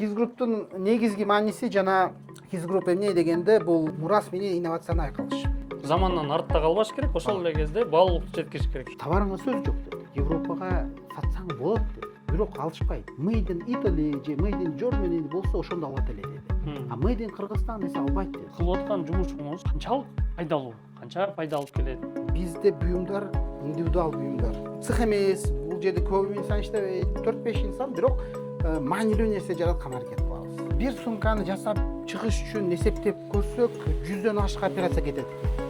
Kiz Group'тун негизги мааниси жана Kiz Group эмне дегенде бул мурас менен инновацияны айкалыш. Замандан артта калбаш керек, ошол эле кезде баалуулукту жеткириш керек. Товарыңа сөз жок деп. Европага сатсаң болот деп. Бирок алышпайт. Made in Italy же Made in Germany болсо ошондо алат эле деди. А Made in Кыргызстан эсе албайт деди. Кылып аткан жумушуңуз канчалык пайдалуу, канча пайда алып келет? Бизде буюмдар индивидуал буюмдар. Цех эмес, бул жерде көп инсан иштебейт, 4-5 инсан, бирок маанилүү нерсе жараткан аракет кылабыз. Бир сумканы жасап чыгыш үчүн эсептеп көрсөк, 100дөн ашык операция кетет.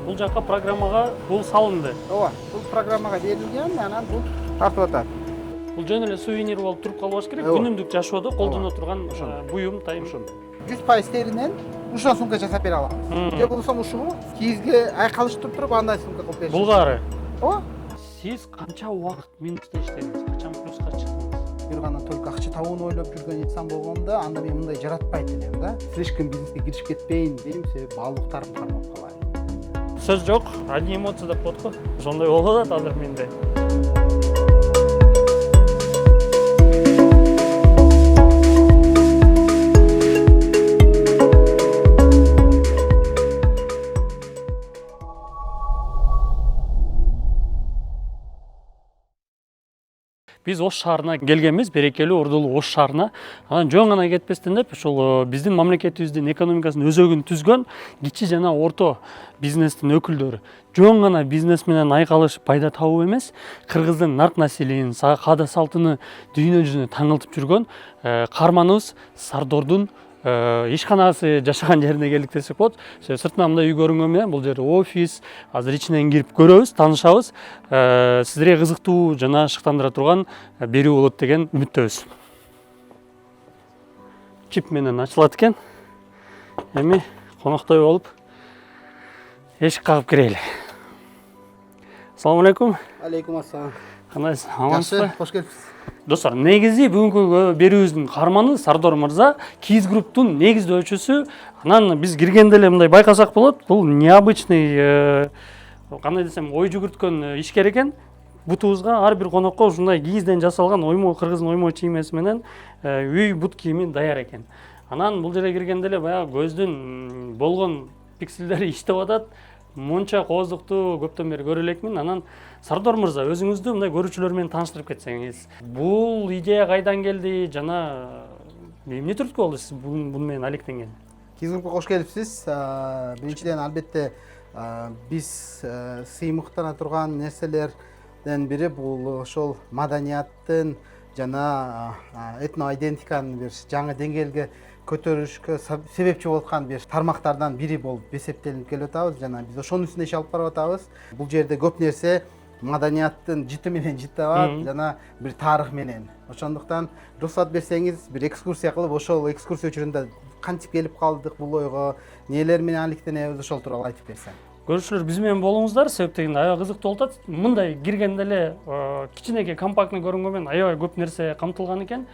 Бул жака программага бул салынды. Ооба, бул программага берилген, анан бул тартып атат. Бул жөн эле сувенир болуп туруп калбаш керек. Күнүмдүк жашоодо колдоно турган буюм, тайм. 100% теринен ушул сумка жасап бере алабыз. Же болсо ушуну кийизге айкалыштырып туруп андай сумка кылып беришиз. Булгары. Ооба. Сиз канча убакыт минутта иштедиңиз? Качан плюска чыктыңыз? Бир гана только акча табууну ойлоп жүргөн инсан болгондо, анда мен мындай жаратпайт элем да. Слишком бизнеске киришип кетпейин дейм, себеби баалуулуктарым кармап калайын. Сөз жок, одни эмоции деп коет го. Ошондой болуп атат азыр менде. Биз Ош шаарына келгенбиз, берекелүү Ордулуу Ош шаарына. Анан жөн гана кетпестен деп, ошол биздин мамлекетибиздин экономикасынын өзөгүн түзгөн кичи жана орто бизнестин өкүлдөрү жөн гана бизнес менен айкалышып пайда табуу эмес, кыргыздын нарк населенин, каада салтыны дүйнө жүзүнө таңылтып жүргөн каарманыбыз Сардордун ишканасы жашаган жерине келдик десек болот. Сыртынан мындай үй көрүнгөн менен бул жер офис. Азыр ичинен кирип көрөбүз, таанышабыз. Сиздерге кызыктуу жана шыктандыра турган берүү болот деген үмүттөбүз. Чип менен ачылат экен. Эми коноктой болуп эшик кагып кирели. Ассаламу алейкум. Алейкум ассалам. Кандайсыз? Амансызбы? Кош келипсиз. Достор, негизи бүгүнкү берүүбүздүн каарманы Сардор мырза, Kiz Group'тун негиздөөчүсү. Анан биз киргенде эле мындай байкасак болот. Бул необычный, кандай десем, ой жүгүрткөн ишкер экен. Бутубузга ар бир конокко ушундай кийизден жасалган оймо, кыргыздын оймо чиймеси менен үй бут кийими даяр экен. Анан бул жерге киргенде эле баягы көздүн болгон пикселдери иштеп атат. Монча кооздукту көптөн бери көрө элекмин. Анан Сардор мырза, өзүңүздү мындай көрүүчүлөр менен тааныштырып кетсеңиз. Бул идея кайдан келди жана эмне түрткү болду сиз буну менен алектенген? Kiz Group'ка кош келипсиз. Биринчиден албетте биз сыймыктана турган нерселерден бири бул ошол маданияттын жана этно-идентиканын бир жаңы деңгээлге көтөрүшкө себепчи болгон бир тармактардан бири болуп эсептелип келип атабыз жана биз ошонун үстүнө иш алып барып атабыз. Бул жерде көп нерсе маданияттын жыты менен жыттабат жана бир тарых менен. Ошондуктан уруксат берсеңиз бир экскурсия кылып, ошол экскурсия учурунда кантип келип калдык бул ойго, нелер менен алектенебиз, ошол тууралуу айтып берсем. Көрүүчүлөр биз менен болуңуздар, себеп дегенде аябай кызыктуу болуп атат. Мындай киргенде эле кичинекей компактный көрүнгөн менен аябай көп нерсе камтылган экен.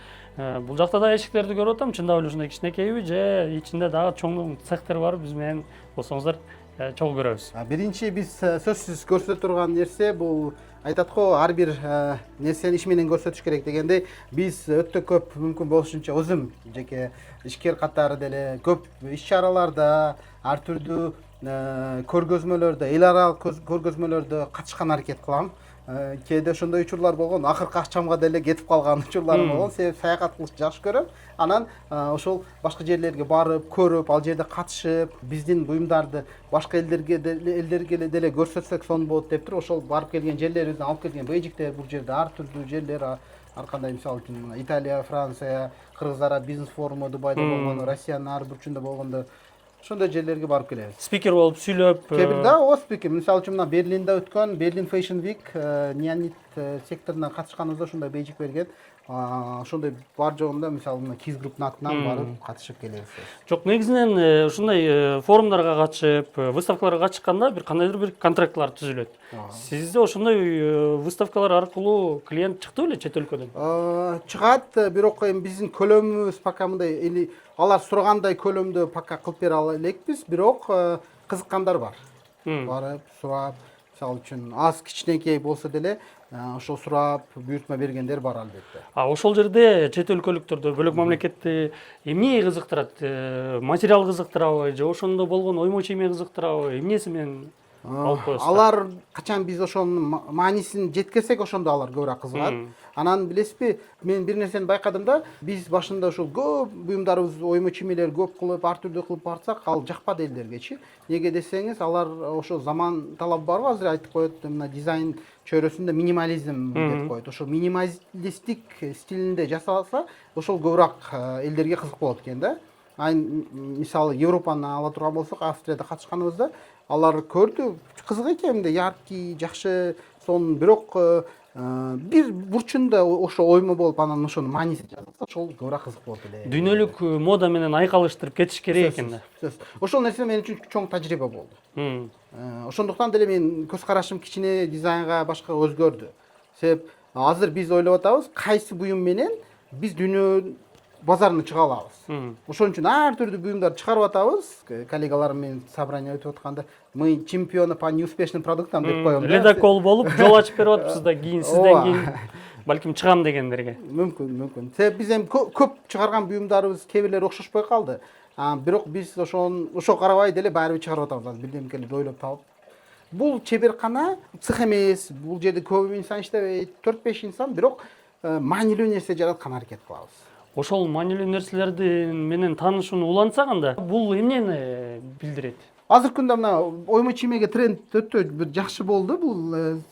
Бул жакта да эшиктерди көрүп атам, чындап эле ушундай кичинекейби же ичинде дагы чоң цехтер бар, биз менен болсоңуздар чогуу көрөбүз. Биринчи биз сөзсүз көрсөтө турган нерсе бул айтат го, ар бир нерсени иш менен көрсөтүш керек дегендей, биз өтө көп мүмкүн болушунча өзүм жеке ишкер катары деле көп иш-чараларда, ар түрдүү көргөзмөлөрдө, эл аралык көргөзмөлөрдө катышкан аракет кылам. Кээде ошондой учурлар болгон, акыркы акчамга деле кетип калган учурлар болгон. Себеби саякат кылышты жакшы көрөм. Анан ошол башка жерлерге барып, көрүп, ал жерде катышып, биздин буюмдарды башка элдерге деле көрсөтсөк сонун болот деп туруп, ошол барып келген жерлерибизден алып келген бейжиктер, бул жерде ар түрдүү жерлер, ар кандай мисалы үчүн Италия, Франция, Кыргыздар бизнес форуму Дубайда болгондо, Россиянын ар бурчунда болгондо ошондой жерлерге барып келебиз. Спикер болуп сүйлөп, кээ бир да спикер. Мисалы үчүн мына Берлинде өткөн Berlin Fashion Week Неонит секторунан катышканыбызда ошондой бейжик берген. Ошондой бар жогунда мисалы мына Kiz Group'нун атынан барып катышып келебиз. Жок, негизинен ушундай форумдарга катышып, выставкаларга катышканда бир кандайдыр бир контрактлар түзүлөт. Сизде ошондой выставкалар аркылуу клиент чыкты беле чет өлкөдөн? Чыгат, бирок эми биздин көлөмүбүз пока мындай алар сурагандай көлөмдө пока кылып бере ала элекпиз, бирок кызыккандар бар. Барып, сурап, мисалы үчүн аз кичинекей болсо деле ошол сурап буйртма бергендер бар албетте. Ошол жерде чет өлкөлүктөрдө бөлөк мамлекетти эмне кызыктырат? Материал кызыктырабы же ошондо болгон оймо чийме кызыктырабы? Эмнеси менен алып коесуздар? Алар качан биз ошонун маанисин жеткирсек ошондо алар көбүрөөк кызыгат. Анан билесизби, мен бир нерсени байкадым да, биз башында ошол көп буюмдарыбыз, оймо чиймелер көп кылып, ар түрдүү кылып барсак, ал жакпады элдергечи. Неге десеңиз, алар ошо заман талабы барбы, азыр айтып коет, мына дизайн чөйрөсүндө минимализм деп коет. Ошо минималистик стилинде жасалса, ошол көбүрөөк элдерге кызык болот экен да. Мисалы Европаны ала турган болсок, Австрияда катышканыбызда алар көрдү, кызык экен, мындай яркий, жакшы, сонун бирок бир бурчунда ошо оймо болуп, анан ошонун мааниси жазылса, ошол көбүрөөк кызык болот эле. Дүйнөлүк мода менен айкалыштырып кетиш керек экен да. Ошол нерсе мен үчүн чоң тажрыйба болду. Ошондуктан деле мен көз карашым кичине дизайнга башка өзгөрдү. Себеп азыр биз ойлоп атабыз, кайсы буюм менен биз дүйнө базарына чыга алабыз. Ошон үчүн ар түрдүү буюмдарды чыгарып атабыз. Коллегаларым менен собрание өтүп атканда, мы чемпионы по неуспешным продуктам деп коем. Ледокол болуп жол ачып берип атыпсыз да, кийин сизден кийин балким чыгам дегендерге. Мүмкүн. Себеп биз эми көп чыгарган буюмдарыбыз кээ бирлери окшошпой калды. Бирок биз ошо карабай деле баары бир чыгарып атабыз, бирдемкелерди ойлоп таап. Бул чеберкана цех эмес, бул жерде көп инсан иштебейт, 4-5 инсан, бирок маанилүү нерсе жараткан аракет кылабыз. Ошол маанилүү нерселерди менен таанышууну улантсак анда, бул эмнени билдирет? Азыркы күндө мына оймо чиймеге тренд өтө бир жакшы болду. Бул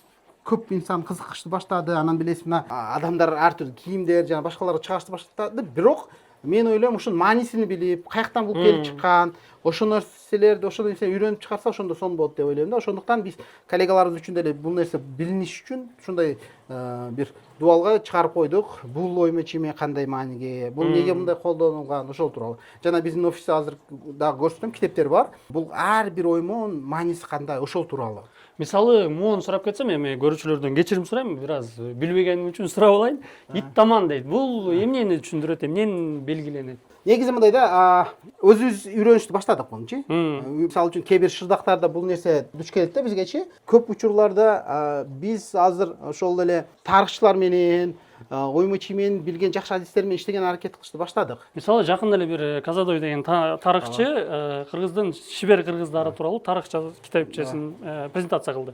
көп инсан кызыкышты баштады. Анан билесиз, мына адамдар ар түрдүү кийимдер жана башкаларга чыгарышты баштады. Бирок мен ойлойм, ушунун маанисин билип, каяктан бул келип чыккан, ошол нерселерди, ошол нерсени үйрөнүп чыгарса, ошондо сонун болот деп ойлойм да. Ошондуктан биз коллегаларыбыз үчүн деле бул нерсе билиниш үчүн ушундай бир дуалга чыгарып койдук. Бул оймо чийме кандай мааниге, бул неге мындай колдонулган, ошол тууралуу. Жана биздин офисте азыр дагы көрсөтөм, китептер бар. Бул ар бир оймонун мааниси кандай, ошол тууралуу. Мисалы, моуну сурап кетсем, эми көрүүчүлөрдөн кечирим сурайм, бир аз билбегеним үчүн сурап алайын. Ит таман дейт. Бул эмнени түшүндүрөт, эмнени белгиленет? Негизи мындай да, өзүбүз үйрөнүштү баштадык мунчу. Мисалы үчүн кээ бир шырдактарда бул нерсе дуч келет да бизгечи. Көп учурларда биз азыр ошол эле тарыхчылар менен, оймо чиймени билген жакшы адистер менен иштеген аракет кылышты баштадык. Мисалы, жакында эле бир Казадой деген тарыхчы кыргыздын шибер кыргыздары тууралуу тарыхча китепчесин презентация кылды.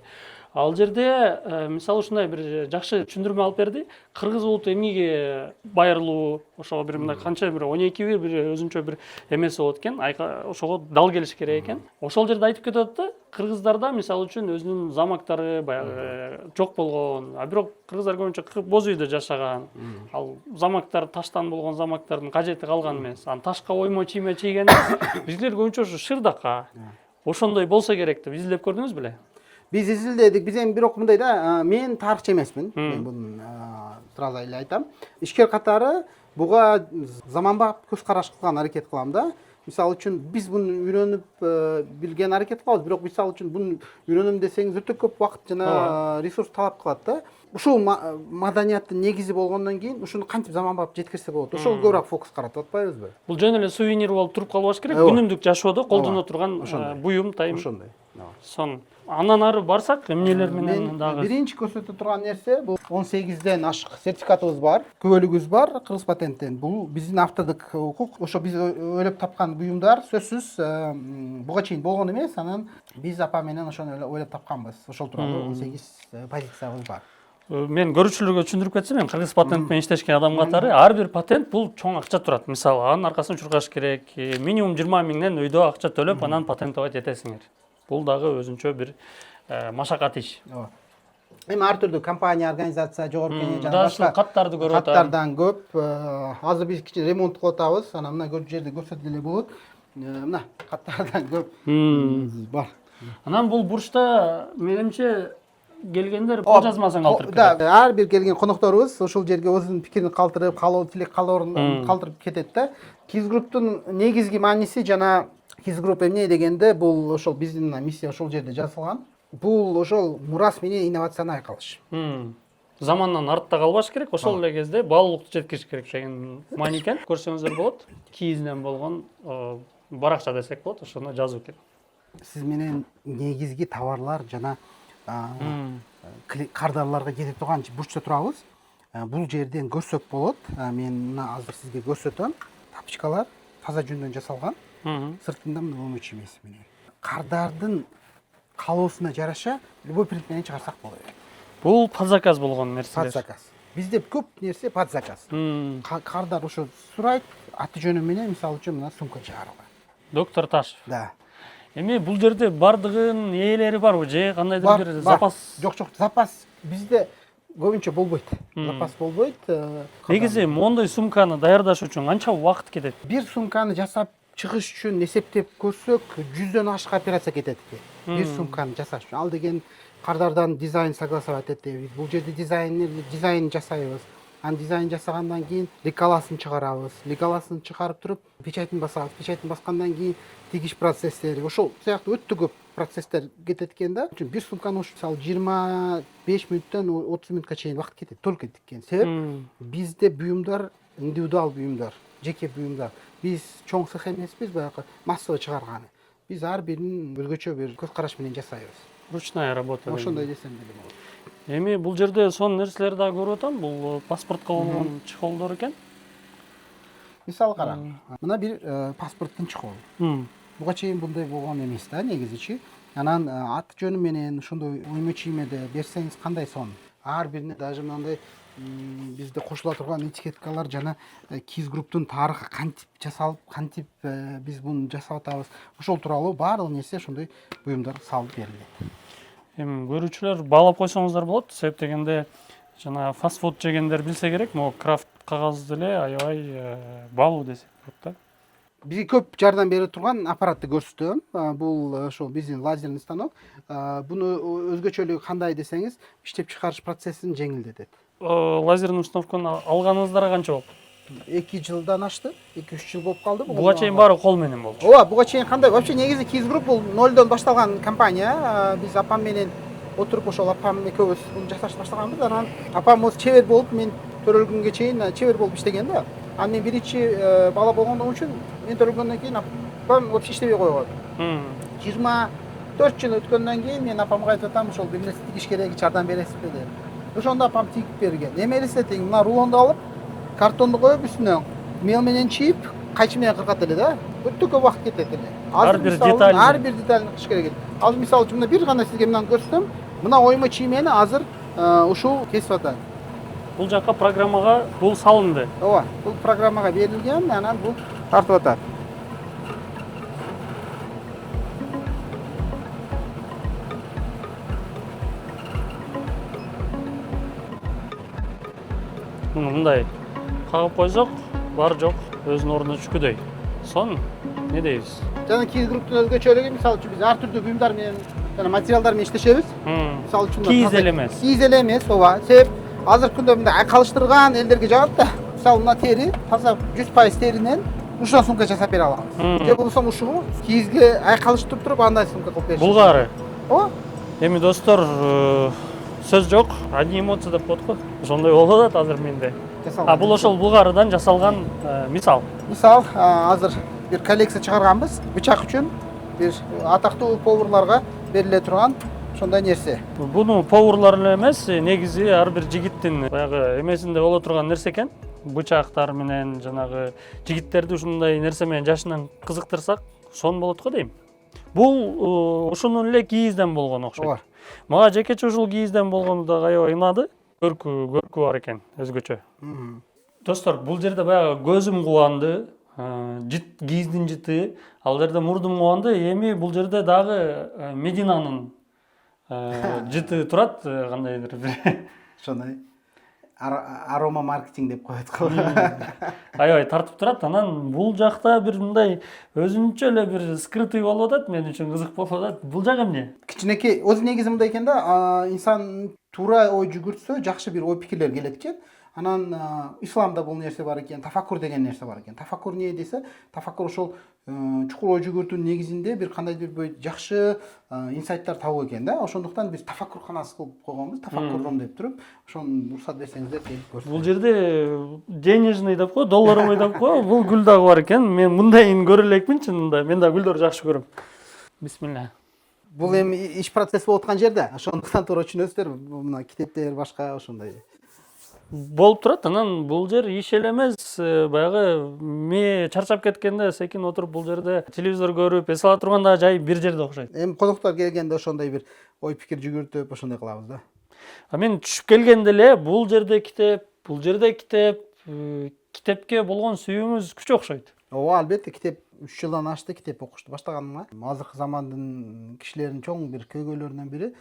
Ал жерде мисалы ушундай бир жакшы түшүндүрмө алып берди. Кыргыз улуту эмнеге байырлуу, ошого бир мындай канча бир 12 бир өзүнчө бир эмеси болот экен, ошого дал келиш керек экен. Ошол жерде айтып кетет да, кыргыздарда мисалы үчүн өзүнүн замактары баягы жок болгон, бирок кыргыздар көбүнчө боз үйдө жашаган. Ал замактар таштан болгон замактардын кажети калган эмес. Анан ташка оймо чийме чийген бизлер көбүнчө ушу шырдакка ошондой болсо керек деп изилдеп көрдүңүз беле? Биз изилдедик, биз эми бирок мындай да, мен тарыхчы эмесмин. Мен бунун сразу эле айтам. Ишкер катары буга заманбап көз караш кылган аракет кылам да. Мисалы үчүн биз буну үйрөнүп билген аракет кылабыз, бирок мисалы үчүн буну үйрөнөм десеңиз өтө көп убакыт жана ресурс талап кылат да. Ушул маданияттын негизи болгондон кийин ушуну кантип заманбап жеткирсе болот, ошол көбүрөөк фокус каратып атпайбызбы? Бул жөн эле сувенир болуп туруп калбаш керек, күнүмдүк жашоодо колдоно турган буюм, тайым. Ошондой. Сон андан ары барсак, эмнелер менен дагы? Биринчи көрсөтө турган нерсе, бул 18ден ашык сертификатыбыз бар, күбөлүгүбүз бар, Кыргыз патенттен. Бул биздин автордук укук. Ошо биз ойлоп тапкан буюмдар сөзсүз буга чейин болгон эмес. Анан биз апа менен ошону ойлоп тапканбыз. Ошол тууралуу 18 позициябыз бар. Мен көрүүчүлөргө түшүндүрүп кетсем, мен кыргыз патент менен иштешкен адам катары, ар бир патент бул чоң акча турат. Мисалы, анын аркасын чуркаш керек, минимум 20 миңден өйдө акча төлөп, анан патенттебай жетесиңер. Бул дагы өзүнчө бир машакат иш. Эми ар түрдүү компания, организация, жогорку кеңеш жана башка каттарды көрүп атам. Каттардан көп. Азыр биз кичине ремонт кылып атабыз. Анан мына көрүп жерде көрсөтүп эле болот. Мына каттардан көп бар. Анан бул бурчта менимче келгендер кол жазмасын калтырып кетет. Да, ар бир келген конокторубуз ошол жерге өзүнүн пикирин калтырып, каалоо тилек каалоорун калтырып кетет да. Kiz Group'тун негизги мааниси жана Kiz Group эмне дегенде, бул ошол биздин миссия ошол жерде жазылган. Бул ошол мурас менен инновацияны айкалыш. Замандан артта калбаш керек, ошол эле кезде баалуулукту жеткириш керек деген маани экен. Көрсөңүздөр болот. Кийизден болгон баракча десек болот, ошону жазуу керек. Сиз менен негизги товарлар жана кардарларга кете турган бурчта турабыз. Бул жерден көрсөк болот. Мен мына азыр сизге көрсөтөм. Тапочкалар таза жүндөн жасалган. Сыртында мына өмөч чиймеси менен. Кардардын калоосуна жараша любой принт менен чыгарсак болот. Бул под заказ болгон нерселер. Под заказ. Бизде көп нерсе под заказ. Кардар ошо сурайт, аты жөнү менен мисалы үчүн мына сумка чыгарылган. Доктор Ташев. Да. Эми бул жерде бардыгын ээлери барбы же кандайдыр бир запас? Жок, запас бизде көбүнчө болбойт. Запас болбойт. Негизи мондой сумканы даярдаш үчүн канча убакыт кетет? Бир сумканы жасап чыгыш үчүн эсептеп көрсөк 100дөн ашык операция кетет экен. Бир сумканы жасаш үчүн. Ал деген кардардан дизайн согласовать этебиз. Бул жерде дизайн жасайбыз. Ан дизайн жасагандан кийин лекаласын чыгарабыз. Лекаласын чыгарып туруп печатын басабыз. Печатын баскандан кийин тигиш процесстери. Ошол сыяктуу өтө көп процесстер кетет экен да. Бир сумканы ушу мисалы 25 мүнөттөн 30 мүнөткө чейин убакыт кетет. Только тиккен. Себеп бизде буюмдар индивидуал буюмдар, жеке буюмдар. Биз чоң цех эмеспиз, баягы массовый чыгарганы. Биз ар бирин өзгөчө бир көз караш менен жасайбыз. Ручная работа. Ошондой десем деле болот. Эми бул жерде сонун нерселерди дагы көрүп атам. Бул паспортко болгон чехолдор экен. Мисалы кара. Мына бир паспорттун чехолу. Буга чейин мындай болгон эмес да, негизичи. Анан аты жөнү менен ошондой оймо чиймеде берсеңиз кандай сонун. Ар бирине даже мындай бизде кошула турган этикеткалар жана Keys Group'тун тарыхы кантип жасалып, кантип биз буну жасап атабыз. Ошол тууралуу баардык нерсе ошондой буюмдар салып берилет. Эми көрүүчүлөр баалап койсоңуздар болот. Себеп дегенде жана фастфуд жегендер билсе керек, могу крафт кагаз деле аябай баалуу десек болот да. Бизге көп жардам берип турган аппаратты көрсөтөм. Бул ошол биздин лазерный станок. Буну өзгөчөлүгү кандай десеңиз, иштеп чыгарыш процессин жеңилдетет. Лазерный установканы алганыңыздарга канча болду? 2 жылдан ашты, 2-3 жыл болуп калды. Буга чейин баары кол менен болду. Ооба, буга чейин кандай? Вообще негизи Keys Group бул нолдон башталган компания. Биз апам менен отуруп ошол апам экөөбүз буну жасашты баштаганбыз. Анан апам осы чебер болуп, мен төрөлгөнгө чейин чебер болуп иштеген да. Анан мен биринчи бала болгондон үчүн мен төрөлгөндөн кийин апам вообще иштебей койгон. 24 жыл өткөндөн кийин мен апамга айтып атам, ошол бир нерсе тигиш керек, жардам бересизби деп. Ошондо апам тигип берген. Эме элестетиң, мына рулонду алып, картонду коюп үстүнө мел менен чийип, кайчы менен кыркат эле да. Өтө көп убакыт кетет эле. Ар бир деталь кыш керек. Ал мисалы үчүн бир гана сизге мынаны көрсөтөм. Мына оймо чиймени азыр ушул кесип атат. Бул жакка программага бул салынды. Ооба, бул программага берилген, анан бул тартып атат. Мындай кагып койсок, бар жок өзүнүн ордуна түшкүдөй. Сон не дейбиз? Жана Keys Group'тун өзгөчөлүгү мисалы үчүн биз ар түрдүү буюмдар менен жана материалдар менен иштешебиз. Мисалы үчүн Keys эле эмес. Keys эле эмес, ооба. Себеп азыркы күндө мындай айкалыштырган элдерге жагат да. Мисалы мына тери, таза 100% теринен ушундай сумка жасап бере алабыз. Же болбосо ушугу Keys'ге айкалыштырып туруп андай сумка кылып беришибиз. Булгары. Ооба. Эми достор, сөз жок, одни эмоции деп коет го. Ошондой болуп атат азыр менде. Бул ошол булгарыдан жасалган мисал. Мисал, азыр бир коллекция чыгарганбыз. Бычак үчүн бир атактуу поварларга бериле турган ошондой нерсе. Буну поварлар эле эмес, негизи ар бир жигиттин баягы эмесинде боло турган нерсе экен. Бычактар менен жанагы жигиттерди ушундай нерсе менен жашынан кызыктырсак, сон болот го дейм. Бул ошонун эле Keys'ден болгон окшойт. Мага жекече ушул Keys'ден болгону да аябай унады. Көркү бар экен, өзгөчө. Достор, бул жерде баягы көзүм кубанды, Keys'дин жыты, ал жерде мурдум кубанды. Эми бул жерде дагы Мединанын жыты турат, кандайдыр бир. Ошондой арома маркетинг деп коет го. Аябай тартып турат. Анан бул жакта бир мындай өзүнчө эле бир скрытый болуп атат, мен үчүн кызык болуп атат. Бул жак эмне? Кичинекей, өзү негизи мындай экен да, инсан туура ой жүгүртсө, жакшы бир ой пикирлер келет экен. Анан исламда бул нерсе бар экен, тафаккур деген нерсе бар экен. Тафаккур эмне десе, тафаккур ошол чукул ой жүгүртүүнүн негизинде бир кандайдыр бир жакшы инсайттар табуу экен да. Ошондуктан биз тафаккурканасы кылып койгонбуз, тафаккуррум деп туруп, ошону уруксат берсеңиздер келип көрсөтөм. Бул жерде денежный деп кой, долларовый деп кой, бул гүл дагы бар экен. Мен мындайын көрө элекмин чынында. Мен да гүлдөрдү жакшы көрөм. Бисмилла. бул эми иш процесси болуп аткан жерде, ошондуктан туура түшүнөсүздөр, мына китептер башка ошондой болуп турат. Анан бул жер иш эле эмес, баягы ме чарчап кеткенде секин отуруп бул жерде телевизор көрүп эс ала турганда жай бир жерде окшойт. эми коноктор келгенде ошондой бир ой пикир жүгүртүп ошондой кылабыз да. Мен түшүп келгенде эле бул жерде китеп, бул жерде китеп, китепке болгон сүйүүңүз күчү окшойт. Ооба, албетте, китеп 3 жылдан ашты китеп окушту баштаганыма. Азыркы замандын кишилеринин чоң бир көйгөйлөрүнүн бири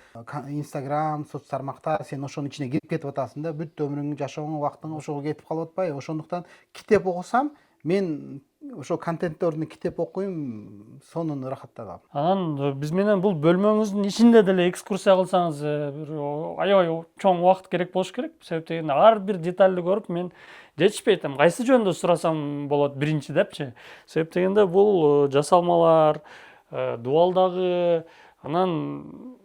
Instagram, соц тармактар, сен ошонун ичине кирип кетип атасың да, бүт өмүрүң, жашооң, убактың ошого кетип калып атпайбы? Ошондуктан китеп окусам, мен ошо контенттерди китеп окуйм, сонун ырахаттанам. Анан биз менен бул бөлмөңүздүн ичинде деле экскурсия кылсаңыз, бир аябай чоң убакыт керек болуш керек. Себеп дегенде ар бир детальды көрүп мен жетишпей атам. Кайсы жөндө сурасам болот биринчи депчи. Себеп дегенде бул жасалмалар, дубалдагы, анан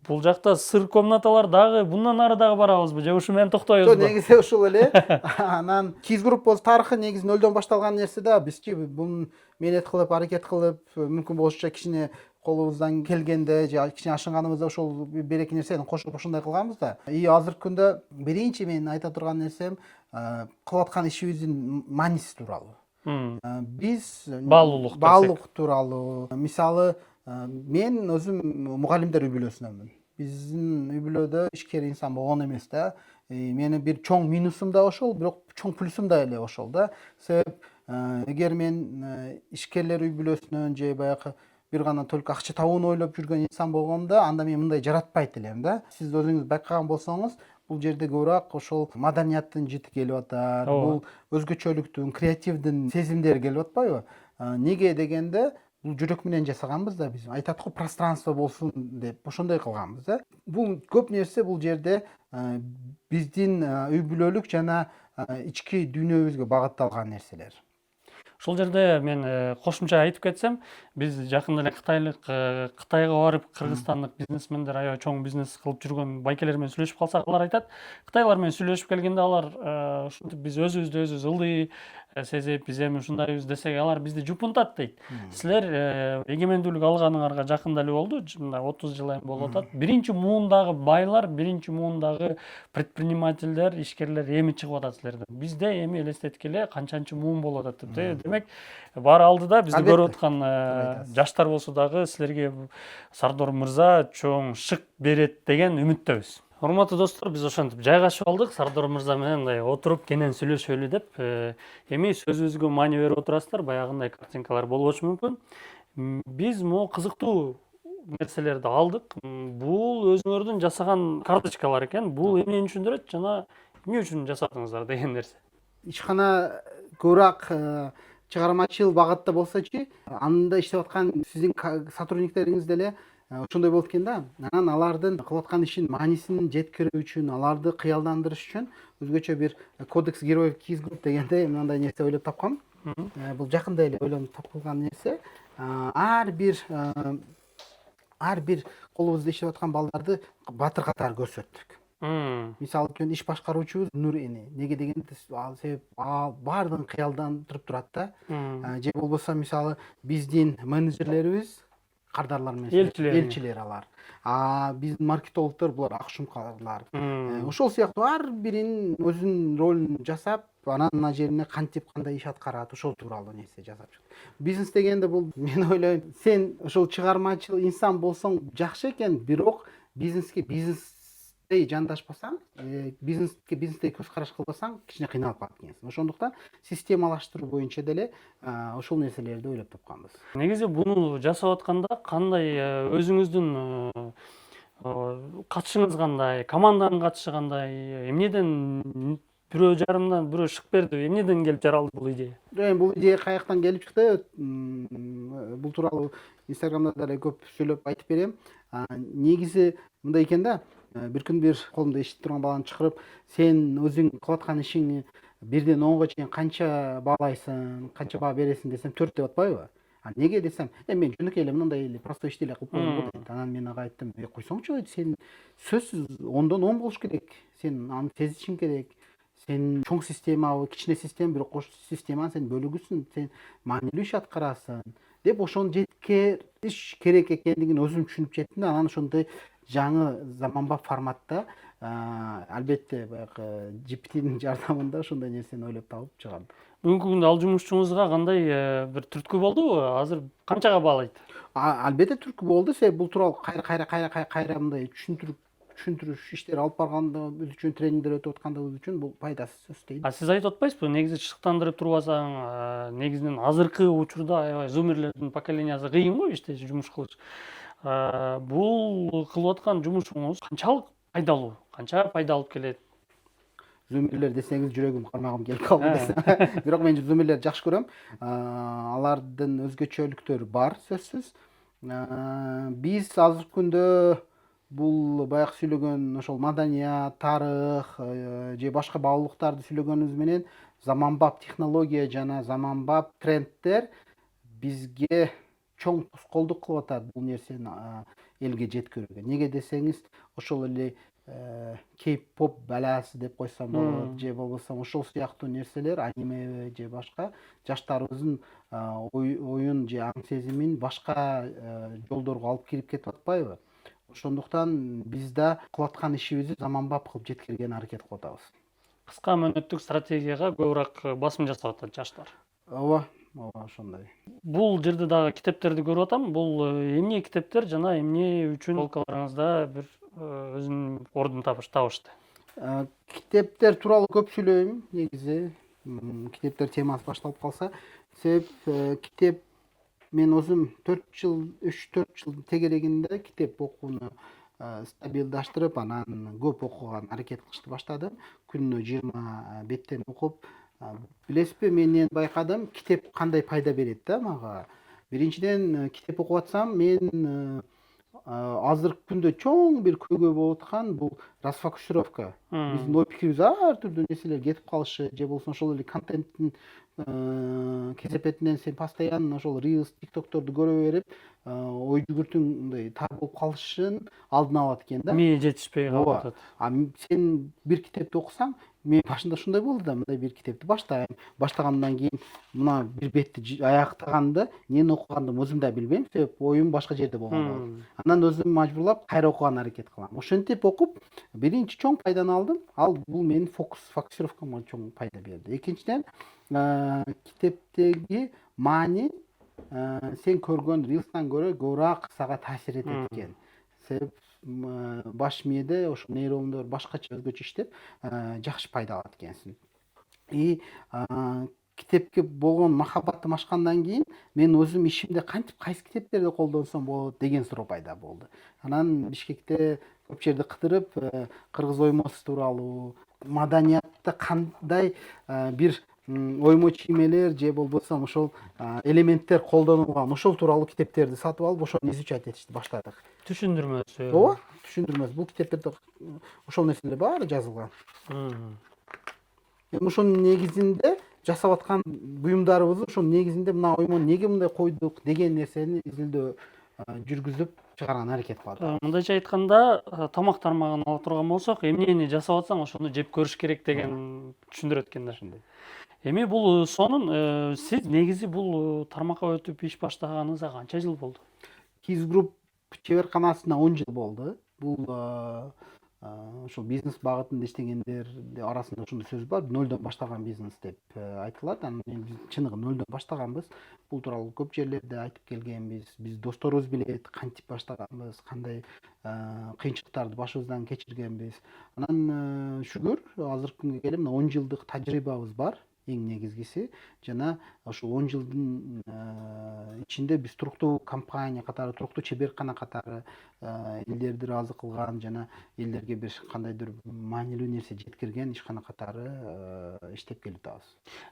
бул жакта сыр комнаталар дагы bundan ары дагы барабызбы же ушу менен токтойбузбу? Негизи ушул эле. Анан Keys Group болсо тарыхы негизи нөлдөн башталган нерсе да. Бизчи бун менет кылып, аракет кылып, мүмкүн болушунча кичине колубуздан келгенде же кичине ашынганыбызда ошол бир эки нерсени кошуп ошондой кылганбыз да. Азыркы күндө биринчи мен айта турган нерсем кылып аткан ишибиздин мааниси тууралуу. Биз баалуулук тууралуу. Мисалы, мен өзүм мугалимдер үй бүлөсүнөнмүн. Биздин үй бүлөдө ишкер инсан болгон эмес да. Менин бир чоң минусум да ошол, бирок чоң плюсум да эле ошол да. Себеп эгер мен ишкерлер үй бүлөсүнөн же баягы бир гана только акча табууну ойлоп жүргөн инсан болгондо, анда мен мындай жаратпайт элем да. Сиз өзүңүз байкаган болсоңуз, бул жерде көбүрөөк ошол маданияттын жити келип атат, бул өзгөчөлүктүн, креативдин сезимдери келип атпайбы? Неге дегенде, бул жүрөк менен жасаганбыз да, биз айтат го, пространство болсун деп ошондой кылганбыз да. Бул көп нерсе бул жерде биздин үй бүлөлүк жана ички дүйнөбүзгө багытталган нерселер. Ошол жерде мен кошумча айтып кетсем, биз жакында эле Кытайга барып, кыргызстандык бизнесмендер, аябай чоң бизнес кылып жүргөн байкелер менен сүйлөшүп калсак, алар айтат, кытайлар менен сүйлөшүп келгенде алар ушинтип биз өзүбүздү өзүбүз ылдый сезип, биз эми ушундайбыз десек, алар бизди жупунтат дейт. Силер эгемендүүлүк алганыңарга жакында эле болду, 30 жыл эми болуп атат. Биринчи муундагы байлар, биринчи муундагы предпринимательдер, ишкерлер эми чыгып атат силерден. Бизде эми элестеткеле канчанчы муун болуп атат деп. Демек, бар алдыда бизди көрүп аткан жаштар болсо дагы силерге Сардор мырза чоң шык берет деген үмүттөбүз. Урматтуу достор, биз ошентип жайгашып алдык. Сардор мырза менен мындай отуруп кенен сүйлөшөлү деп. Эми сөзүбүзгө маани берип отурасыздар. Баягындай картинкалар болбошу мүмкүн. Биз могу кызыктуу нерселерди алдык. Бул өзүңөрдүн жасаган карточкалар экен. Бул эмнени түшүндүрөт жана эмне үчүн жасадыңыздар деген нерсе. Ишкана көбүрөөк чыгармачыл багытта болсочу, анда иштеп аткан сиздин сотрудниктериңиз деле ошондой болуп экен да. Анан алардын кылып аткан ишин маанисин жеткирүү үчүн, аларды кыялдандырыш үчүн өзгөчө бир кодекс героев Keys Group дегенде мындай нерсе ойлоп тапкам. Бул жакында эле ойлонуп тапкан нерсе. Ар бир колубузда иштеп аткан балдарды батыр катары көрсөттүк. Мисалы үчүн иш башкаруучубуз Нурени. Неге дегенде себеп баардыгын кыялдандырып турат да. Же болбосо мисалы биздин менеджерлерибиз кардарлар менен элчилер алар. Биздин маркетологдор булар акшумкалар. Ошол сыяктуу ар биринин өзүнүн ролун жасап, анан ана жерине кантип кандай иш аткарат, ошол тууралуу нерсе жасап чыкты. Бизнес дегенде бул, мен ойлойм, сен ошол чыгармачыл инсан болсоң жакшы экен, бирок бизнеске бизнестей жандашпасаң, бизнеске бизнестей көз караш кылбасаң, кичине кыйналып калат экенсиң. Ошондуктан системалаштыруу боюнча деле ошол нерселерди ойлоп тапканбыз. Негизи буну жасап атканда кандай өзүңүздүн катышыңыз кандай, команданын катышы кандай, эмнеден бирөө жарымдан бирөө шык берди, эмнеден келип жаралды бул идея? Бул идея каяктан келип чыкты? Бул тууралуу Инстаграмда деле көп сүйлөп айтып берем. Негизи мындай экен да, бир күн бир колумда иштеп турган баланы чакырып, сен өзүң кылып аткан ишиңи 1ден 10га чейин канча баалайсың, канча баа бересиң десем 4 деп атпайбы? Неге десем, мен жөнөкөй эле мындай эле простой ишти эле кылып койгом дейт. Анан мен ага айттым, койсоңчу, сен сөзсүз 10дон 10 болуш керек. Сен аны сезишиң керек. сен чоң системабы кичине система бирок кош системанын сен бөлүгүсүң, сен маанилүү иш аткарасың деп ошону жеткириш керек экендигин өзүм түшүнүп жеттим да. Анан ошондой жаңы заманбап форматта албетте баягы GPT'нин жардамында ошондой нерсени ойлоп табып чыгам. Бүгүнкү күндө ал жумушчуңузга кандай бир түрткү болдубу? Азыр канчага баалайт? Албетте түрткү болду. Себеби бул тууралуу кайра мындай түшүндүрүш иштери алып барганыбыз үчүн, тренингдер өтүп атканыбыз үчүн бул пайдасы сөзсүз дейт. Сиз айтып атпайсызбы, негизи чыктандырып турбасаң, негизинен азыркы учурда аябай зумерлердин поколениясы кыйын го иштеш, жумуш кылыш. Бул кылып аткан жумушуңуз канчалык пайдалуу, канча пайда алып келет? Зумерлер десеңиз жүрөгүм кармагым келип калды десем. Бирок мен зумерлерди жакшы көрөм. Алардын өзгөчөлүктөрү бар сөзсүз. Биз азыркы күндө бул баягы сүйлөгөн ошол маданият, тарых же башка баалуулуктарды сүйлөгөнүбүз менен заманбап технология жана заманбап тренддер бизге чоң тоскоолдук кылып атат бул нерсени элге жеткирүүгө. Неге десеңиз, ошол эле K-pop баласы деп койсом болот, же болбосо ошол сыяктуу нерселер, аниме же башка жаштарыбыздын оюн же аң сезимин башка жолдорго алып кирип кетип атпайбы? Ошондуктан биз да кылып аткан ишибизди заманбап кылып жеткиргенге аракет кылып атабыз. Кыска мөөнөттүк стратегияга көбүрөөк басым жасап атат жаштар. Ооба, ошондой. Бул жерде дагы китептерди көрүп атам. Бул эмне китептер жана эмне үчүн полкаларыңызда бир өзүнүн ордун табышты? Китептер тууралуу көп сүйлөйм негизи. Китептер темасы башталып калса, себеп китеп мен өзүм 3-4 жыл тегерегинде китеп окууну стабилдаштырып, анан көп окуган аракет кылышты баштадым. Күнүнө 20 беттен окуп, билесизби, мен эмнени байкадым? Китеп кандай пайда берет да мага. Биринчиден, китеп окуп атсам, мен азыркы күндө чоң бир көйгөй болуп аткан бул расфокусировка. Биздин ой пикирибиз ар түрдүү нерселер кетип калышы, же болбосо ошол эле контенттин кесепетинен сен постоянно ошол Reels, TikTok'торду көрө берип, ой жүгүртүң мындай тар болуп калышын алдын алат экен да. Мээ жетишпей калып атат. Сен бир китепти окусаң, мен башында ушундай болду да, мындай бир китепти баштайм. Баштагандан кийин мына бир бетти аяктаганда эмнени окугандымды өзүм да билбейм, себеп оюм башка жерде болгон болот. Андан өзүм мажбурлап кайра окуганга аракет кылам. Ошентип окуп, биринчи чоң пайданы алдым. Ал бул менин фокусировкама чоң пайда берди. Экинчиден, китептеги маани сен көргөн рилстан көрө көбүрөөк сага таасир этет экен. Себеп баш мээде ошо нейрондор башкача өзгөчө иштеп, жакшы пайда алат экенсиң. Китепке болгон махаббатым ашкандан кийин мен өзүм ишимде кантип кайсы китептерди колдонсом болот деген суроо пайда болду. Анан Бишкекте көп жерди кыдырып, кыргыз оймосу тууралуу, маданиятта кандай бир оймо чиймелер же болбосо ошол элементтер колдонулган, ошол тууралуу китептерди сатып алып, ошону изучать этишти баштадык. Түшүндүрмөсү. Ооба, түшүндүрмөсү. Бул китептерде ошол нерселер баары жазылган. Ошонун негизинде жасап аткан буюмдарыбызды ошонун негизинде мына оймону неге мындай койдук деген нерсени изилдөө жүргүзүп чыгарган аракет кылып атабыз. Мындайча айтканда, тамак тармагын ала турган болсок, эмнени жасап атсаң, ошону жеп көрүш керек деген түшүндүрөт экен да. Эми бул сонун сиз негизи бул тармакка өтүп иш баштаганыңызга канча жыл болду? Keys Group чеберканасына 10 жыл болду. Бул ошол бизнес багытында иштегендер арасында ушундай сөз бар, нөлдөн баштаган бизнес деп айтылат. Анан биз чыныгы нөлдөн баштаганбыз. Бул тууралуу көп жерлерде айтып келгенбиз. Биз досторубуз билет кантип баштаганбыз, кандай кыйынчылыктарды башыбыздан кечиргенбиз. Анан шүгүр азыркы күнгө келип 10 жылдык тажрыйбабыз бар. Эң негизгиси жана ошол 10 жылдын ичинде биз туруктуу компания катары, туруктуу чеберкана катары элдерди ыраазы кылган жана элдерге бир кандайдыр маанилүү нерсе жеткирген ишкана катары иштеп келип атабыз.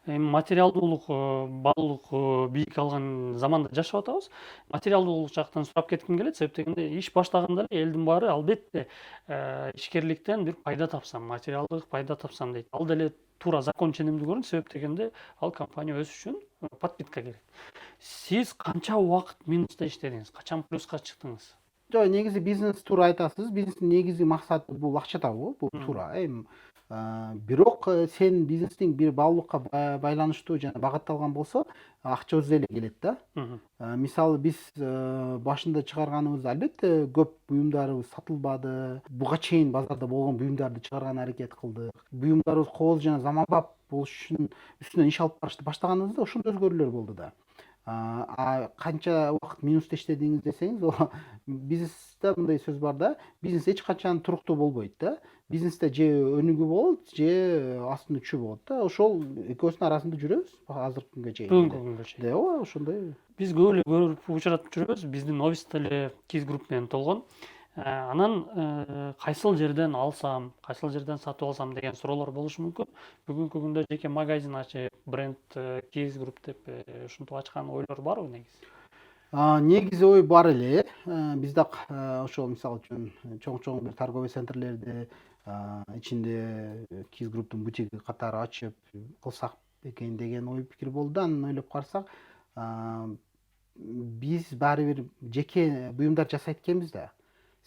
Эми материалдуулук, баалуулук бийик алган заманда жашап атабыз. Материалдуулук жактан сурап кетким келет, себеп дегенде иш баштаганда элдин баары албетте ишкерликтен бир пайда тапсам, материалдык пайда тапсам дейт. Ал деле туура закон ченемдүү көрүнөт, себеп дегенде ал компания өсүш үчүн подпитка керек. Сиз канча убакыт минуста иштедиңиз? Качан плюска чыктыңыз? Жок, негизи бизнес туура айтасыз. Бизнестин негизги максаты бул акча табуу, бул туура. Эми Бирок сен бизнестин бир баалуулукка байланыштуу жана багытталган болсо акча өзү эле келет да. Мисалы биз башында чыгарганыбызда албетте көп буюмдарыбыз сатылбады. Буга чейин базарда болгон буюмдарды чыгарган аракет кылдык. Буюмдарыбыз кооз жана заманбап болуш үчүн үстүнөн иш алып барышты баштаганыбызда ошондой өзгөрүүлөр болду да. Канча убакыт минуста иштедиңиз десеңиз, бизнесте мындай сөз бар да, бизнес эч качан туруктуу болбойт да. Бизнесте же өнүгүү болот, же астын түшүү болот да. Ошол экөөсүнүн арасында жүрөбүз азыркы күнгө чейин. Бүгүнкү күнгө чейин. Ооба, ошондой. Биз көп эле көрүп учуратып жүрөбүз. Биздин офис деле Киз групп менен толгон. Анан кайсыл жерден алсам, кайсыл жерден сатып алсам деген суроолор болушу мүмкүн. Бүгүнкү күндө жеке магазин ачып, бренд Киз групп деп ушинтип ачкан ойлор барбы негизи? Негизи ой бар эле. Биз да ошол мисалы үчүн чоң бир торговый центрлерди ичинде Киз групптун бутиги катары ачып кылсак экен деген ой пикир болду. Анан ойлоп карасак, биз баары бир жеке буюмдар жасайт экенбиз да.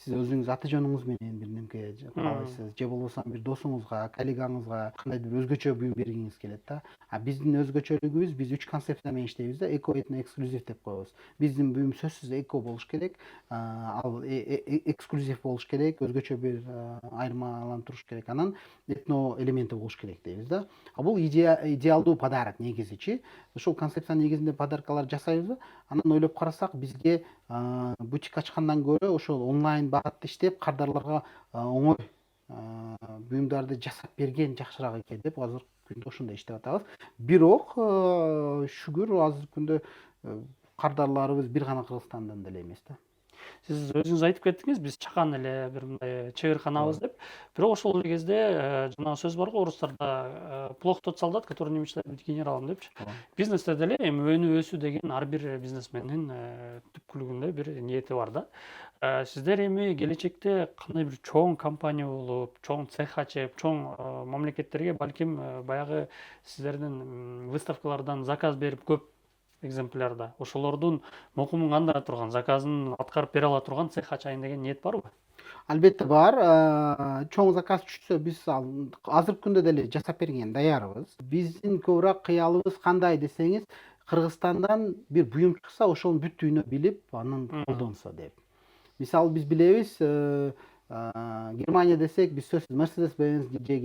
Сиз өзүңүз аты жөнүңүз менен бир немке каалайсыз, же болбосо бир досуңузга, коллегаңызга кандайдыр бир өзгөчө буюм бергиңиз келет да. Биздин өзгөчөлүгүбүз, биз 3 концепция менен иштейбиз да. Эко, этно, эксклюзив деп коебуз. Биздин буюм сөзсүз эко болуш керек, ал эксклюзив болуш керек, өзгөчө бир айырмаланып туруш керек. Анан этно элементи болуш керек дейбиз да. Бул идеалдуу подарок негизичи. Ошол концепциянын негизинде подаркалар жасайбыз. Анан ойлоп карасак, бизге бутик ачкандан көрө ошол онлайн багытта иштеп, кардарларга оңой буюмдарды жасап берген жакшыраак экен деп азыркы күндө ошондой иштеп атабыз. Бирок шүгүр азыркы күндө кардарларыбыз бир гана Кыргызстандан деле эмес да. Сиз өзүңүз айтып кеттиңиз, биз чакан эле бир мындай чеберканабыз деп. Бирок ошол эле кезде жанагы сөз бар го орустарда, плохо тот солдат, который не мечтает быть генералом депчи. Бизнесте деле эми өнүп өсүү деген ар бир бизнесмендин түпкүлүгүндө бир ниети бар да. Сиздер эми келечекте кандай бир чоң компания болуп, чоң цех ачып, чоң мамлекеттерге балким баягы сиздердин выставкалардан заказ берип көп экземплярда ошолордун мокумун кандыра турган, заказын аткарып бере ала турган цех ачайын деген ниет барбы? Албетте бар. Чоң заказ түшсө биз азыркы күндө деле жасап берген даярбыз. Биздин көбүрөөк кыялыбыз кандай десеңиз, Кыргызстандан бир буюм чыкса, ошонун бүт дүйнө билип, анын колдонсо деп. Мисалы биз билебиз, Германия десек, биз сөзсүз Mercedes-Benz же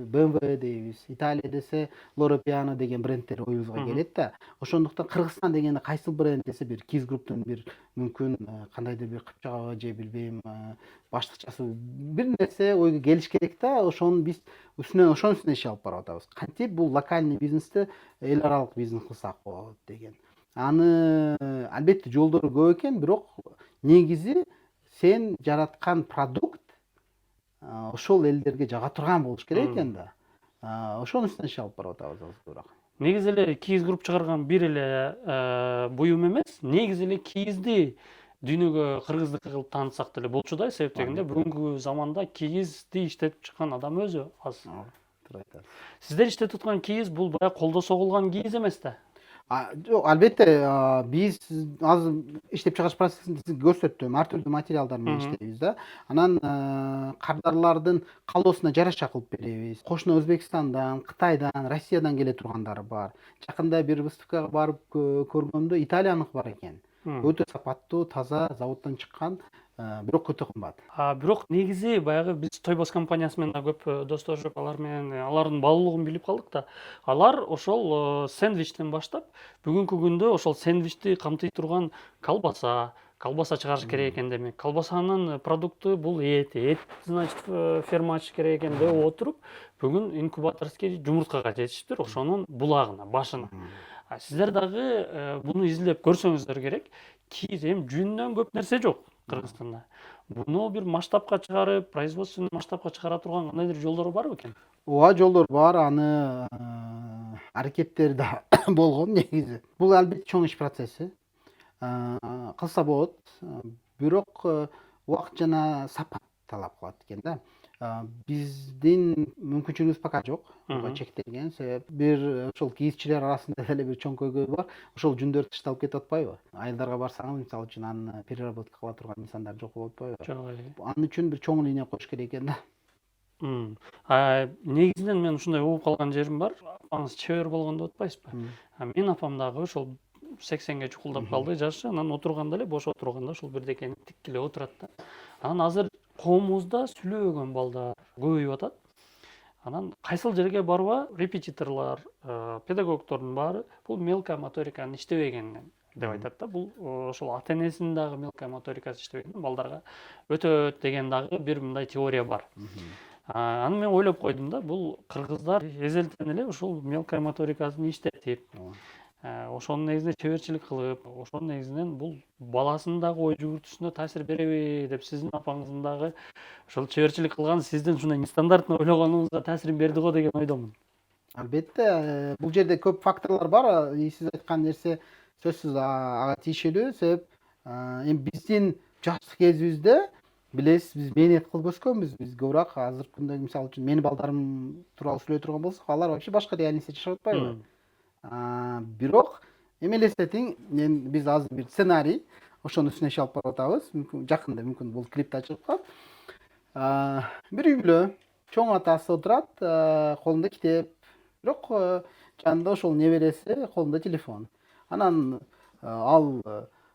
BMW дейбиз. Италия десе Loro Piana деген брендтер оюбузга келет да. Ошондуктан Кыргызстан дегенде кайсыл бренд десе, бир Киз групптун бир мүмкүн кандайдыр бир кыпчагы же билбейм, баштыкчасы бир нерсе ойго келиш керек да. Ошону биз ошонун үстүнө иш алып барып атабыз. Кантип бул локальный бизнесте эл аралык бизнес кылсак болот деген. Аны албетте жолдору көп экен, бирок негизи сен жараткан продукт ошол элдерге жага турган болуш керек экен да. Ошонун үстүнө иш алып барып атабыз азыр. Негизи эле Киз групп чыгарган бир эле буюм эмес, негизи эле Кизди дүйнөгө кыргыздыкы кылып таанытсак деле болчу да, себеп дегенде бүгүнкү заманда Кизди иштетип чыккан адам өзү аз. Сиздер иштетип аткан Киз бул баягы колдо согулган Киз эмес да. Жок, албетте биз азыр иштеп чыгарыш процессинде көрсөттүм, ар түрдүү материалдар менен иштейбиз да. Анан кардарлардын каалоосуна жараша кылып беребиз. Кошуна Өзбекстандан, Кытайдан, Россиядан келе тургандары бар. Жакында бир выставкага барып көргөмдө Италияныкы бар экен. Өтө сапаттуу, таза, заводдон чыккан, бирок өтө кымбат. Бирок негизи баягы биз Тойбос компаниясы менен да көп достошуп, алар менен алардын баалуулугун билип калдык да. Алар ошол сэндвичтен баштап бүгүнкү күндө ошол сэндвичти камтый турган колбаса чыгарыш керек экен демек. Колбасанын продукту бул эт, значит, ферма ачыш керек экен деп отуруп, бүгүн инкубаторский жумурткага жетиштир, ошонун булагына, башына. Сиздер дагы буну изилдеп көрсөңүздөр керек. Киз эми жүнүнөн көп нерсе жок Кыргызстанда. Буну бир масштабка чыгарып, производственный масштабка чыгара турган кандайдыр жолдору барбы экен? Ооба, жолдор бар, аны аракеттери да болгон негизи. Бул албетте чоң иш процесси. Кылса болот, бирок убакыт жана сапат талап кылат экен да. Биздин мүмкүнчүлүгүбүз пока жок, буга чектелген. Себеп бир ошол кийизчилер арасында деле бир чоң көйгөй бар. Ошол жүндөр ташталып кетип атпайбы? Айылдарга барсаңыз, мисалы үчүн аны переработка кыла турган инсандар жок болуп атпайбы? Жок эле. Анын үчүн бир чоң линия коюш керек экен да. Негизинен мен ушундай угуп калган жерим бар. Апаңыз чебер болгон деп атпайсызбы? Менин апам дагы ошол 80ге чукулдап калды жашы. Анан отурганда эле, бош отурганда ушул бирдекени тик эле отурат да. Анан азыр коомубузда сүйлөбөгөн балдар көбөйүп атат. Анан кайсыл жерге барба, репетиторлор, педагогдордун баары бул мелкая моториканын иштебегенин деп айтат да. Бул ошол ата энесинин дагы мелкая моторикасы иштебеген балдарга өтөт деген дагы бир мындай теория бар. Аны мен ойлоп койдум да, бул кыргыздар эзелтен эле ушул мелкая моторикасын иштетип, ошонун негизинде чеберчилик кылып, ошонун негизинен бул баласынын дагы ой жүгүртүүсүнө таасир береби деп, сиздин апаңыздын дагы ошол чеберчилик кылган, сиздин ушундай нестандартный ойлогонуңузга таасирин берди го деген ойдомун. Албетте, бул жерде көп факторлор бар. Сиз айткан нерсе сөзсүз ага тиешелүү. Себеп эми биздин жаш кезибизде билесиз, биз мээнет кылып өскөнбүз. Биз көбүрөөк азыркы күндө мисалы үчүн менин балдарым тууралуу сүйлөй турган болсок, алар вообще башка реальностьте жашап атпайбы? Бирок эми элестетиң, биз азыр бир сценарий ошонун үстүнө иш алып барып атабыз. Мүмкүн жакында бул клипте чыгып калат. Бир үй бүлө, чоң атасы отурат, колунда китеп, бирок жанында ошол небереси, колунда телефон. Анан ал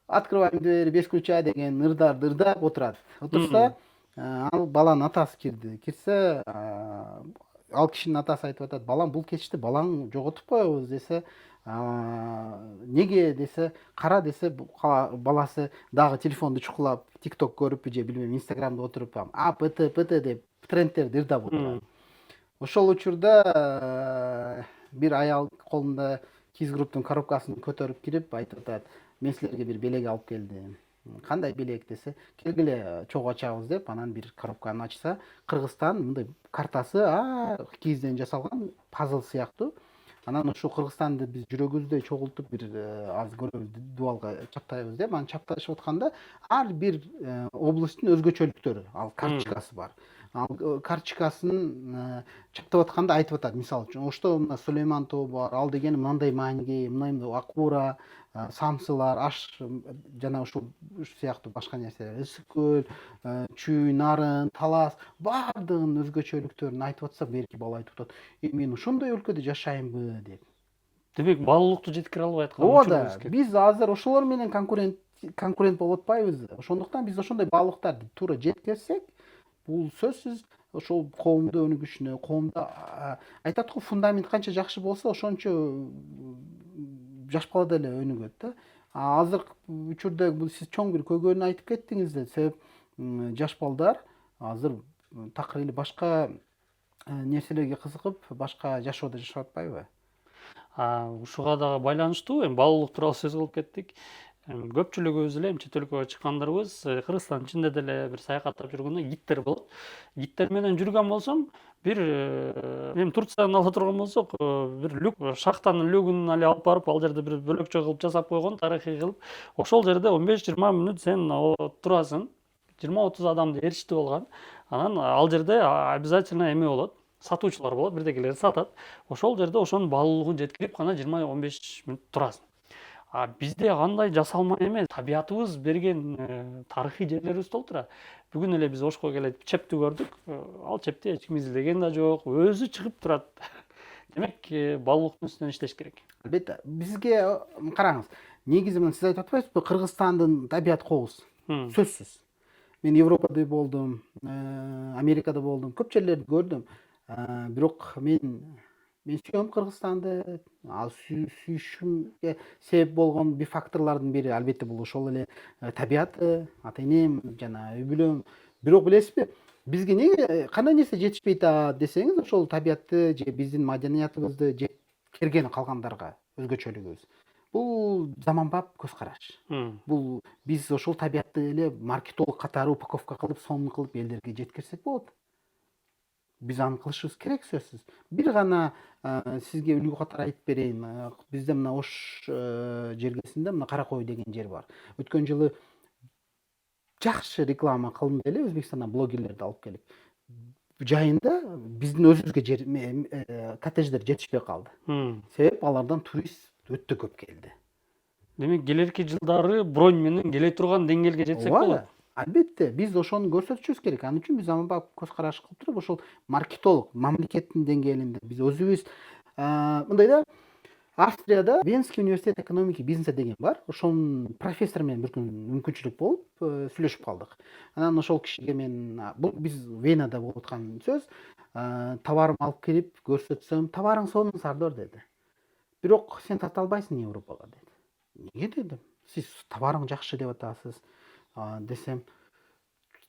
открываем дверь без ключа деген ырдап отурат. Отурса, ал баланын атасы кирсе, ал кишинин атасы айтып атат: балам, бул кечти балаң жоготуп коебуз десе, неге десе, кара десе, баласы дагы телефонду чукулап, тикток көрүп же билбейм инстаграмда отуруп, ПТ деп трендтерди ырдап отурат. Ошол учурда бир аял колунда Kids Group'тун коробкасын көтөрүп кирип айтып атат: мен силерге бир белек алып келдим. Кандай белек десе, келгиле чогуу ачабыз деп, анан бир коробканы ачса, Кыргызстан мындай картасы кийизден жасалган пазл сыяктуу. Анан ушул Кыргызстанды биз жүрөгүбүздө чогултуп бир азыр көрөбүз, дубалга чаптайбыз деп, анан чапташып атканда ар бир областтын өзгөчөлүктөрү, ал карточкасы бар. Ал карточкасын чаптап атканда айтып атат, мисалы үчүн, ошто мына Сулейман тобу бар, ал деген мындай мааниге, мындай акура, самсылар, аш жана ушул сыяктуу башка нерселер, ысык көл, чүй, нарын, талас, баардыгынын өзгөчөлүктөрүн айтып атса, берки бала айтып атат: мен ошондой өлкөдө жашаймбы деп. Демек, баалуулукту жеткире албай аткан Ооба, биз азыр ошолор менен конкурент болуп атпайбыз. Ошондуктан биз ошондой баалуулуктарды туура жеткирсек, бул сөзсүз ошол коомду өнүгүшүнө, коомдо айтат го, фундамент канча жакшы болсо, ошончо жаш бала деле өнүгөт да. Азыркы учурда бул сиз чоң бир көйгөйүн айтып кеттиңиз да. Себеп жаш балдар азыр такыр эле башка нерселерге кызыгып, башка жашоодо жашап атпайбы? Ушуга дагы байланыштуу, эми баалуулук тууралуу сөз кылып кеттик. Көпчүлүгүбүз эле чет өлкөгө чыккандарыбыз Кыргызстандын ичинде деле бир саякаттап жүргөндө гидтер болот. Гидтер менен жүргөн болсом, бир эми Турциядан ала турган болсок, бир люк, шахтанын люгун эле алып барып, ал жерде бир бөлөкчө кылып жасап койгон, тарыхый кылып. Ошол жерде 15-20 мүнөт сен турасың. 20-30 адамды ээрчитип алган. Анан ал жерде обязательно эме болот. Сатуучулар болот, бирдекелерди сатат. Ошол жерде ошонун баалуулугун жеткирип гана 20-15 мүнөт турасың. Бизде андай жасалма эмес. Табиятыбыз берген тарыхый жерлерибиз толтура. Бүгүн эле биз Ошко келип чепти көрдүк. Ал чепти эч ким изилеген да жок, өзү чыгып турат. Демек, баалуулуктун үстүнөн иштеш керек. Албетте, бизге караңыз. Негизи мына сиз айтып атпайсызбы, Кыргызстандын табият кооз. Сөзсүз. Мен Европада болдум, Америкада болдум, көп жерлерди көрдүм. Бирок мен сүйөм Кыргызстанды. Ал сүйүшүмгө себеп болгон бир факторлордун бири албетте бул ошол эле табияты, ата энем жана үй бүлөм. Бирок билесизби, бизге эмне кандай нерсе жетишпейт десеңиз, ошол табиятты же биздин маданиятыбызды жеткирген калгандарга өзгөчөлүгүбүз. Бул заманбап көз караш. Бул биз ошол табиятты эле маркетолог катары упаковка кылып, сом кылып элдерге жеткирсек болот. Биз аны кылышыбыз керек сөзсүз. Бир гана сизге үлгү катары айтып берейин. Бизде мына Ош жергесинде мына Каракой деген жер бар. Өткөн жылы жакшы реклама кылынды эле, Өзбекстандан блогерлерди алып келип. Жайында биздин өзүбүзгө коттедждер жетишпей калды. Себеп алардан турист өтө көп келди. Демек, келерки жылдары бронь менен келе турган деңгээлге жетсек болот. Албетте биз ошону көрсөтүшүбүз керек. Ал үчүн биз заманбап көз караш кылып туруп ошол маркетолог мамлекеттин деңгээлинде биз өзүбүз мындай да, Австрияда Венский университет экономики бизнеса деген бар. Ошонун профессору менен бир күн мүмкүнчүлүк болуп сүйлөшүп калдык. Анан ошол кишиге мен бул биз Венада болуп аткан сөз, товарымды алып келип көрсөтсөм, табарың сонун Сардор деди. Бирок сен сата албайсың Европага деди. Эмнеге дедим. Сиз табарың жакшы деп атасыз десем,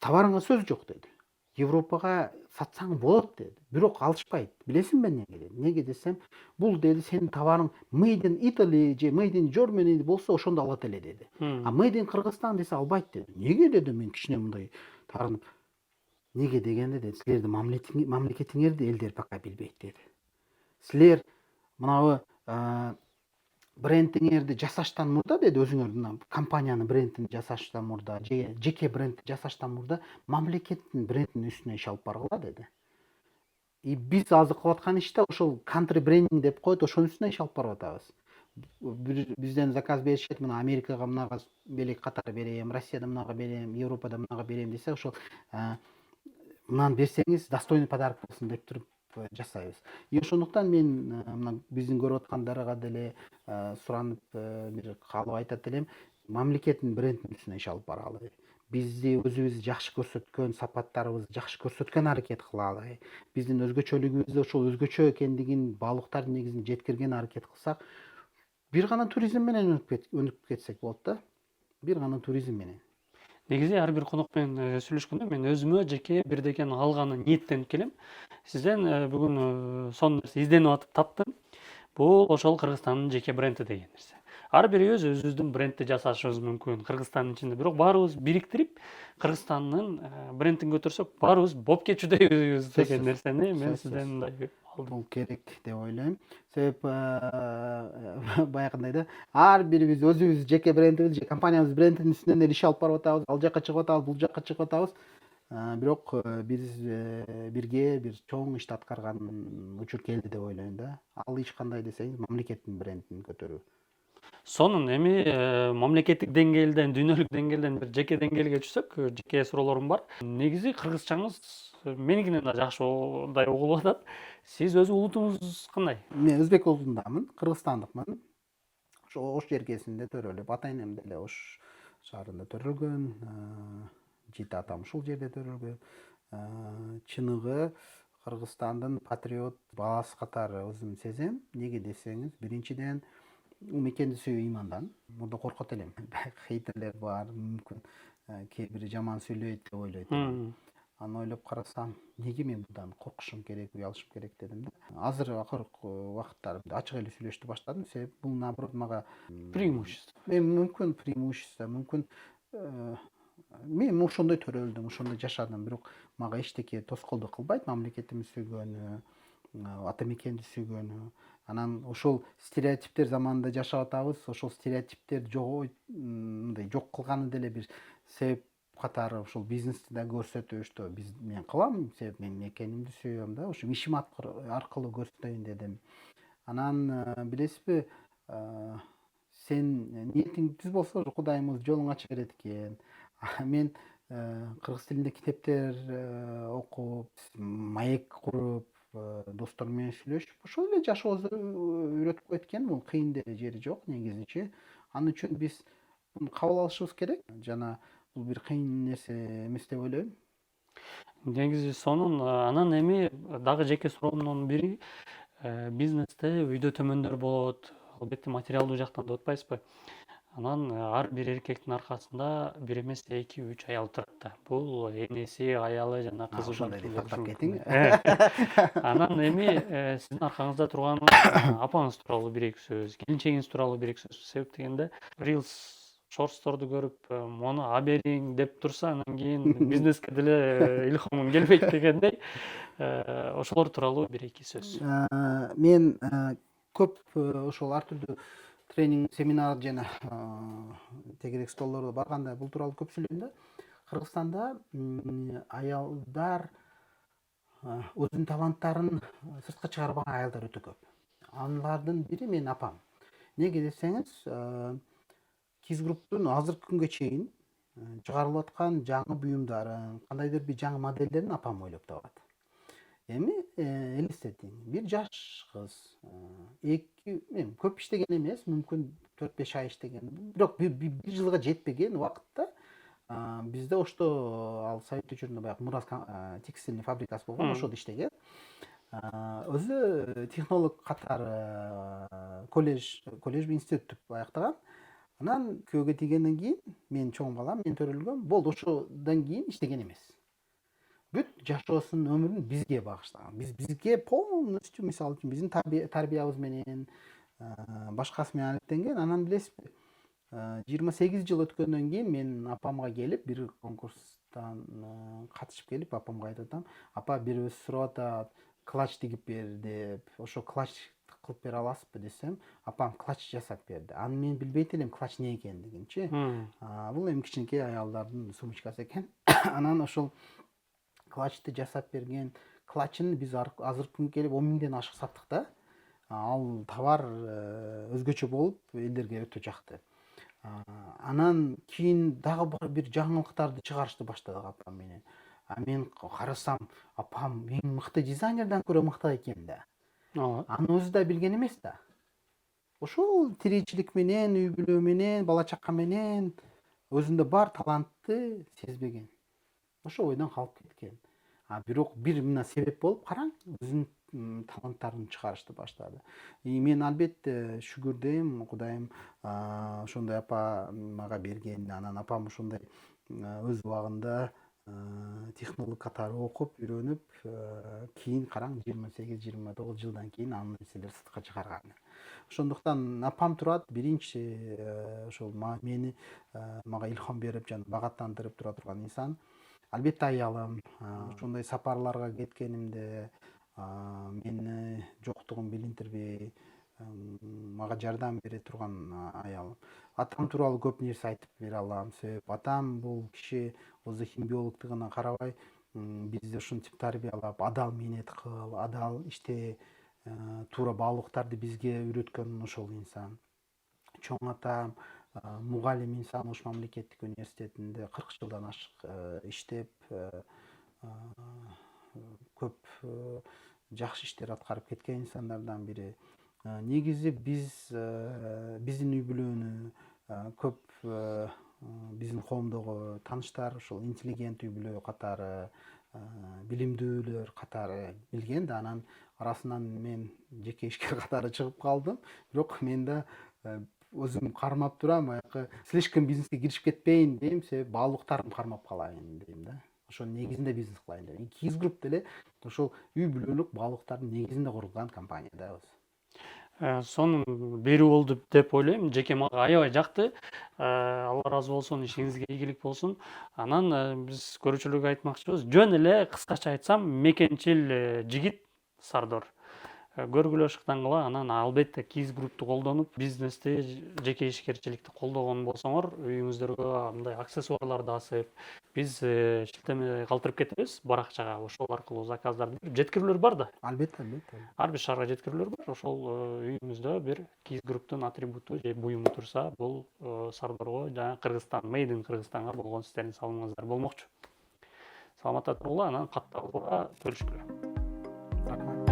табарыңа сөз жок деди. Европага сатсаң болот деди. Бирок алышпайт. Билесиңби эмнеге деди. Неге десем, бул деди сенин табарың Made in Italy же Made in Germany болсо ошондо алат эле деди. А Made in Кыргызстан десе албайт деди. Неге дедим мен кичине мындай таарынып. Неге дегенде деди, силердин мамлекетиңерди элдер пока билбейт деди. Силер мынабы брендиңерди жасаштан мурда деди, өзүңөрдүн компаниянын брендин жасаштан мурда же жеке брендти жасаштан мурда мамлекеттин брендинин үстүнө иш алып баргыла деди. И биз азыр кылып аткан иш да ошол country branding деп коет, ошонун үстүнө иш алып барып атабыз. Бизден заказ беришет, мына Америкага мынага белек катары берем, Россияда мынага берем, Европада мынага берем десе, ошол мынаны берсеңиз достойный подарок болсун деп туруп жасайбыз. И ошондуктан мен мына биздин көрүп аткандарга деле суранып бир каалоо айтат элем, мамлекеттин брендинин үстүнө иш алып баралы. Бизди өзүбүз жакшы көрсөткөн, сапаттарыбызды жакшы көрсөткөн аракет кылалы. Биздин өзгөчөлүгүбүздү ошол өзгөчө экендигин баалуулуктардын негизинде жеткирген аракет кылсак, бир гана туризм менен өнүп кетсек болот да. Бир гана туризм менен. Негизи ар бир конок менен сүйлөшкөндө мен өзүмө жеке бирдекен алганы ниеттенип келем. Сизден бүгүн сонун нерсе изденип атып таптым. Бул ошол Кыргызстандын жеке бренди деген нерсе. Ар бирибиз өзүбүздүн брендти жасашыбыз мүмкүн Кыргызстандын ичинде. Бирок баарыбыз бириктирип Кыргызстандын брендин көтөрсөк, баарыбыз боп кетчүдөйбүз деген нерсени мен сизден мындай алдым. Бул керек деп ойлойм. Себеп баягындай да, ар бирибиз өзүбүз жеке брендибиз же компаниябыз брендинин үстүнөн эле иш алып барып атабыз, ал жака чыгып атабыз, бул жака чыгып атабыз. Бирок биз бирге бир чоң ишти аткарган учур келди деп ойлойм да. Ал иш кандай десеңиз, мамлекеттин брендин көтөрүү. Сонун эми мамлекеттик деңгээлден, дүйнөлүк деңгээлден бир жеке деңгээлге түшсөк, жеке суроолорум бар. Негизи кыргызчаңыз меникинен да жакшыдай угулуп атат. Сиз өз улутуңуз кандай? Мен өзбек улутундамын, кыргызстандыкмын. Ошо Ош жеркесинде төрөлүп, ата энем деле Ош шаарында төрөлгөн, 7 атам ушул жерде төрөлгөн. Чыныгы Кыргызстандын патриот баласы катары өзүм сезем. Неге десеңиз, биринчиден мекенди сүйүү имандан. Мурда коркот элем. Хейтерлер бар, мүмкүн кээ бири жаман сүйлөйт деп ойлойт элем. Аны ойлоп карасам, неге мен мындан коркушум керек, уялышым керек дедим да. Азыр акыркы убакыттарымда ачык эле сүйлөштү баштадым. Себеп бул наоборот мага Преимущество. мүмкүн преимущество, мүмкүн мен ошондой төрөлдүм, ошондой жашадым, бирок мага эчтеке тоскоолдук кылбайт, мамлекетимди сүйгөнү, ата мекенди сүйгөнү. Анан ошол стереотиптер заманында жашап атабыз, ошол стереотиптерди мындай жок кылганы деле бир себеп катары ошол бизнести да көрсөтүү, что мен кылам, себеп мен мекенимди сүйөм да, ошо ишим аркылуу көрсөтөйүн дедим. Анан билесизби, сен ниетиң түз болсо Кудайымыз жолуң ача берет экен. Мен кыргыз тилинде китептер окуп, маек куруп, досторум менен сүйлөшүп, ошол эле жашообузду үйрөтүп кеткен. Бул кыйын деле жери жок негизичи. Ал үчүн биз муну кабыл алышыбыз керек. Жана бул бир кыйын нерсе эмес деп ойлойм. Негизи сонун. Анан эми дагы жеке суроомдун бири, бизнесте үйдө төмөндөр болот, албетте материалдуу жактан деп атпайсызбы? Анан ар бир эркектин аркасында бир эмес 2-3 аял турат да. Бул энеси, аялы жана кызы. Ошондой деп тактап кетиң. Анан эми сиздин аркаңызда турган апаңыз тууралуу бир-эки сөз, келинчегиңиз тууралуу бир-эки сөз. Себеп дегенде Reels шортсторду көрүп, мону абериң деп турса, анан кийин бизнеске деле илхомуң келбейт дегендей, ошолор тууралуу бир-эки сөз. Мен көп ошол ар түрдүү тренинг, семинар жана тегерек столдордо барганда бул тууралуу көп сүйлөйм да. Кыргызстанда аялдар өзүнүн таланттарын сыртка чыгарбаган аялдар өтө көп. Алардын бири менин апам. Неге десеңиз, Kids Group'тун азыркы күнгө чейин чыгарылып аткан жаңы буюмдарын, кандайдыр бир жаңы моделдерин апам ойлоп табат. Эми элестетиң, бир жаш кыз, көп иштеген эмес, мүмкүн 4-5 ай иштеген, бирок бир жылга жетпеген убакытта бизде ошто ал Совет учурунда баягы Мурас текстильный фабрикасы болгон, ошодо иштеген. Өзү технолог катары институт бүтүп аяктаган. Анан күйөөгө тийгенден кийин мен чоң балам, мен төрөлгөм, болду, ошодон кийин иштеген эмес. Бүт жашоосун, өмүрүн бизге багыштаган. Бизге полностью, мисалы үчүн, биздин тарбиябыз менен, башкасы менен алектенген. Анан билесизби, 28 жыл өткөндөн кийин мен апамга келип, бир конкурстан катышып келип, апамга айтып атам, апа, бирөөсү сурап атат, клатч тигип бер деп, ошо клатч кылып бере аласызбы десем, апам клатч жасап берди. Аны мен билбейт элем клатч не экендигинчи. Бул эми кичинекей аялдардын сумочкасы экен. Анан ошол клатчты жасап берген. Клатчын биз азыркы күнгө келип 10 миңден ашык саттык да. Ал товар өзгөчө болуп, элдерге өтө жакты. Анан кийин дагы бир жаңылыктарды чыгарышты баштадык апам менен. Мен карасам, апам эң мыкты дизайнерден көрө мыкты экен да. Аны өзү да билген эмес да. Ошол тиричилик менен, үй бүлө менен, бала чака менен өзүндө бар талантты сезбеген. Ошо ойдон калып кеткен. Бирок бир мына себеп болуп, караң, өзүнүн таланттарын чыгарышты баштады. Мен албетте шүгүрдөйм, Кудайым ошондой апа мага берген. Анан апам ошондой өз убагында технолог катары окуп, үйрөнүп, кийин караң 28-29 жылдан кийин анын нерселери сыртка чыгарган. Ошондуктан апам турат биринчи ошол мени мага илхам берип, жана багаттандырып тура турган инсан. Албетте аялым, ошондой сапарларга кеткенимде мени жоктугун билинтирбей, мага жардам бере турган аялым. Атам тууралуу көп нерсе айтып бере алам, себеп атам бул киши өзү химбиологдугуна карабай, бизди ушинтип тарбиялап, адал мээнет кыл, адал иште, туура баалуулуктарды бизге үйрөткөн ошол инсан. Чоң атам мугалим инсан, Ош мамлекеттик университетинде 40 жылдан ашык иштеп, көп жакшы иштер аткарып кеткен инсандардан бири. Негизи биздин үй бүлөнү көп биздин коомдогу тааныштар ошол интеллигент үй бүлө катары, билимдүүлөр катары билген да. Анан арасынан мен жеке ишкер катары чыгып калдым. Бирок мен да өзүм кармап турам, слишком бизнеске киришип кетпейин дейм, себеп баалуулуктарымды кармап калайын дейм да. Ошонун негизинде бизнес кылайын дейм. Keys Group деле ошол үй бүлөлүк баалуулуктардын негизинде курулган компания да өзү. Сонун берүү болду деп ойлойм. Жеке мага аябай жакты. Алла ыраазы болсун, ишиңизге ийгилик болсун. Анан биз көрүүчүлөргө айтмакчыбыз, жөн эле кыскача айтсам, мекенчил жигит Сардор. Көргүлө шыктангыла, анан албетте Keys Group'ту колдонуп, бизнести, жеке ишкерчиликти колдогон болсоңор, үйүңүздөргө мындай аксессуарларды асып, биз шилтеме калтырып кетебиз баракчага, ошол аркылуу заказдарды жеткирүүлөр бар да. Албетте. Ар бир шаарга жеткирүүлөр бар. Ошол үйүңүздө бир Keys Group'тун атрибуту же буюму турса, бул Сардорго жана Кыргызстан, Made in Кыргызстанга болгон сиздердин салымыңыздар болмокчу. Саламатта тургула, анан катталууга көрүшкүлө. Рахмат.